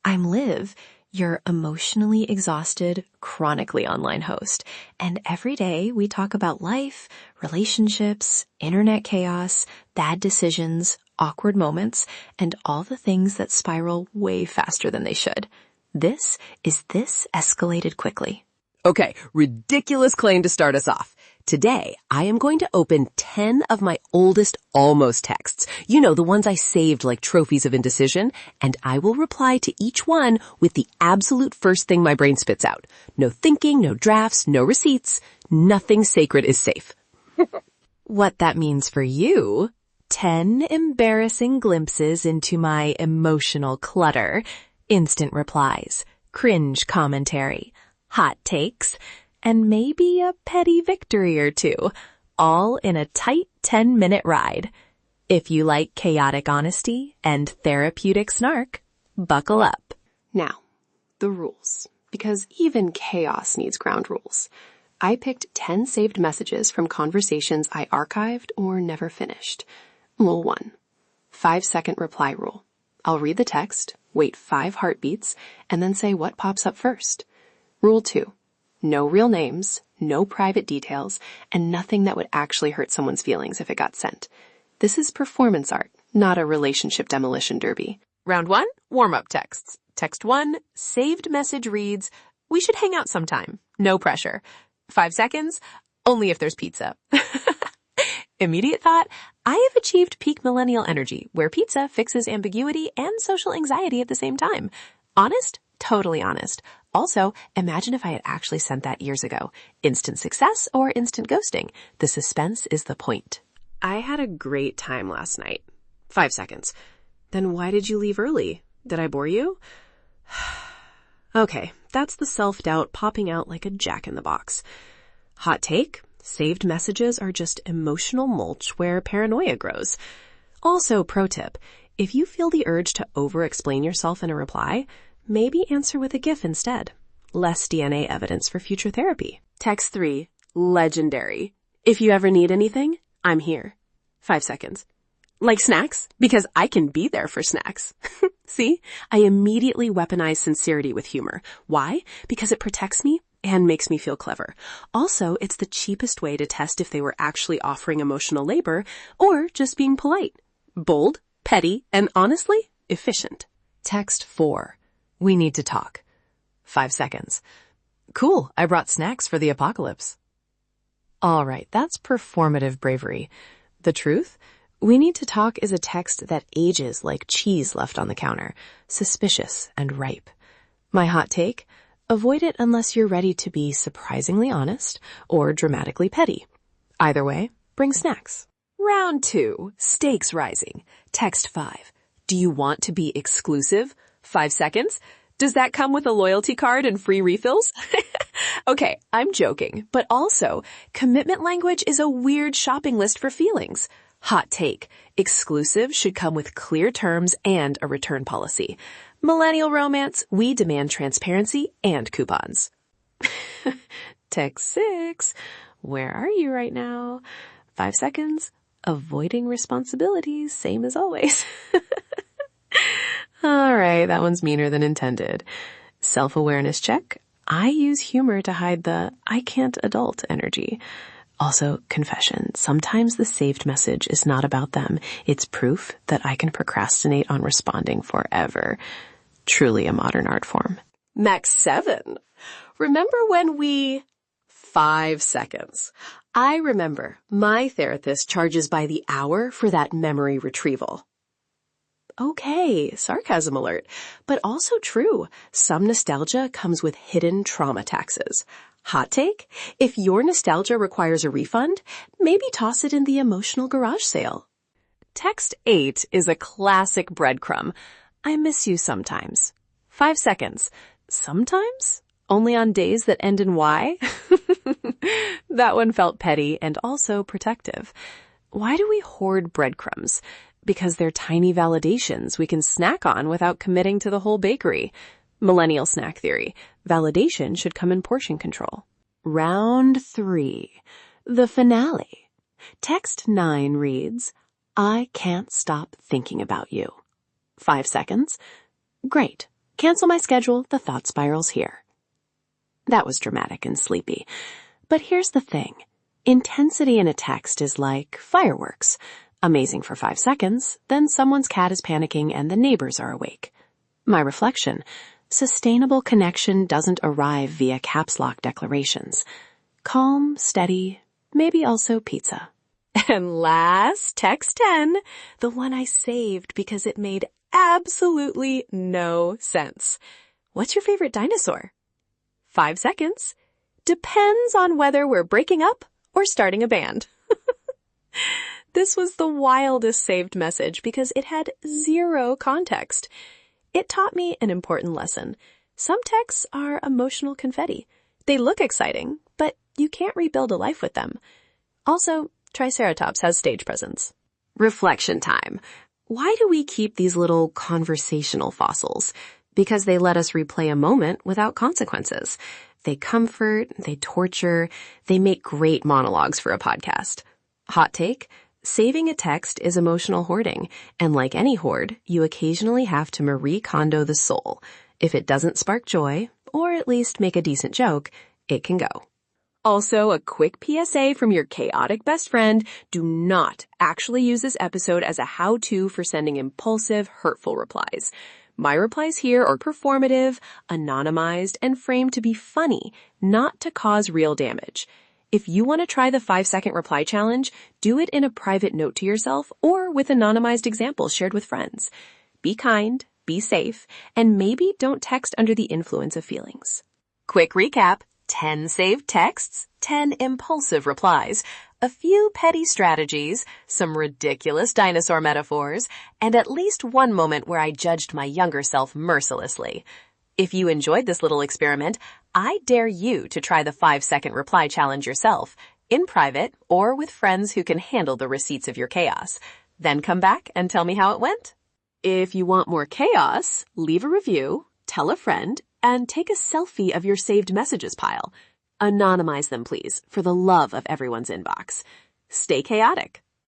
I'm Liv, your emotionally exhausted, chronically online host. And every day we talk about life, relationships, internet chaos, bad decisions, awkward moments, and all the things that spiral way faster than they should. This is This Escalated Quickly. Okay, ridiculous claim to start us off. Today, I am going to open 10 of my oldest almost texts. You know, the ones I saved like trophies of indecision, and I will reply to each one with the absolute first thing my brain spits out. No thinking, no drafts, no receipts. Nothing sacred is safe. What that means for you, 10 embarrassing glimpses into my emotional clutter, instant replies, cringe commentary, hot takes, and maybe a petty victory or two, all in a tight 10-minute ride. If you like chaotic honesty and therapeutic snark, buckle up. Now, the rules, because even chaos needs ground rules. I picked 10 saved messages from conversations I archived or never finished. Rule 1, 5-second reply rule. I'll read the text, wait 5 heartbeats, and then say what pops up first. Rule 2, no real names, no private details, and nothing that would actually hurt someone's feelings if it got sent. This is performance art, not a relationship demolition derby. Round 1, warm-up texts. Text 1, saved message reads, "We should hang out sometime. No pressure." 5 seconds, only if there's pizza. Immediate thought, I have achieved peak millennial energy, where pizza fixes ambiguity and social anxiety at the same time. Honest? Totally honest. Also, imagine if I had actually sent that years ago. Instant success or instant ghosting. The suspense is the point. I had a great time last night. 5 seconds. Then why did you leave early? Did I bore you? Okay, that's the self-doubt popping out like a jack-in-the-box. Hot take? Saved messages are just emotional mulch where paranoia grows. Also, pro tip, if you feel the urge to over-explain yourself in a reply, maybe answer with a GIF instead. Less DNA evidence for future therapy. Text 3, legendary. If you ever need anything, I'm here. 5 seconds. Like snacks? Because I can be there for snacks. See? I immediately weaponize sincerity with humor. Why? Because it protects me and makes me feel clever. Also, it's the cheapest way to test if they were actually offering emotional labor or just being polite. Bold, petty, and honestly, efficient. Text 4. We need to talk. 5 seconds. Cool, I brought snacks for the apocalypse. All right, that's performative bravery. The truth? We need to talk is a text that ages like cheese left on the counter, suspicious and ripe. My hot take? Avoid it unless you're ready to be surprisingly honest or dramatically petty. Either way, bring snacks. Round 2, stakes rising. Text 5. Do you want to be exclusive? 5 seconds. Does that come with a loyalty card and free refills? Okay, I'm joking, but also, commitment language is a weird shopping list for feelings. Hot take. Exclusive should come with clear terms and a return policy. Millennial romance, we demand transparency and coupons. Text 6. Where are you right now? 5 seconds. Avoiding responsibilities, same as always. All right, that one's meaner than intended. Self-awareness check. I use humor to hide the I can't adult energy. Also, confession. Sometimes the saved message is not about them. It's proof that I can procrastinate on responding forever. Truly a modern art form. Max 7. Remember when we... 5 seconds. I remember my therapist charges by the hour for that memory retrieval. Okay, sarcasm alert, but also true. Some nostalgia comes with hidden trauma taxes. Hot take? If your nostalgia requires a refund, maybe toss it in the emotional garage sale. Text 8 is a classic breadcrumb. I miss you sometimes. 5 seconds. Sometimes? Only on days that end in Y? That one felt petty and also protective. Why do we hoard breadcrumbs? Because they're tiny validations we can snack on without committing to the whole bakery. Millennial snack theory. Validation should come in portion control. Round 3. The finale. Text 9 reads, I can't stop thinking about you. 5 seconds. Great. Cancel my schedule, the thought spiral's here. That was dramatic and sleepy. But here's the thing. Intensity in a text is like fireworks. Amazing for 5 seconds, then someone's cat is panicking and the neighbors are awake. My reflection, sustainable connection doesn't arrive via caps lock declarations. Calm, steady, maybe also pizza. And last, text 10, the one I saved because it made absolutely no sense. What's your favorite dinosaur? 5 seconds. Depends on whether we're breaking up or starting a band. This was the wildest saved message because it had zero context. It taught me an important lesson. Some texts are emotional confetti. They look exciting, but you can't rebuild a life with them. Also, Triceratops has stage presence. Reflection time. Why do we keep these little conversational fossils? Because they let us replay a moment without consequences. They comfort, they torture, they make great monologues for a podcast. Hot take? Saving a text is emotional hoarding, and like any hoard, you occasionally have to Marie Kondo the soul. If it doesn't spark joy, or at least make a decent joke, it can go. Also, a quick PSA from your chaotic best friend, do not actually use this episode as a how-to for sending impulsive, hurtful replies. My replies here are performative, anonymized, and framed to be funny, not to cause real damage. If you want to try the 5-second reply challenge, do it in a private note to yourself or with anonymized examples shared with friends. Be kind, be safe, and maybe don't text under the influence of feelings. Quick recap. 10 saved texts, 10 impulsive replies, a few petty strategies, some ridiculous dinosaur metaphors, and at least one moment where I judged my younger self mercilessly. If you enjoyed this little experiment, I dare you to try the 5-second reply challenge yourself, in private or with friends who can handle the receipts of your chaos. Then come back and tell me how it went. If you want more chaos, leave a review, tell a friend, and take a selfie of your saved messages pile. Anonymize them, please, for the love of everyone's inbox. Stay chaotic.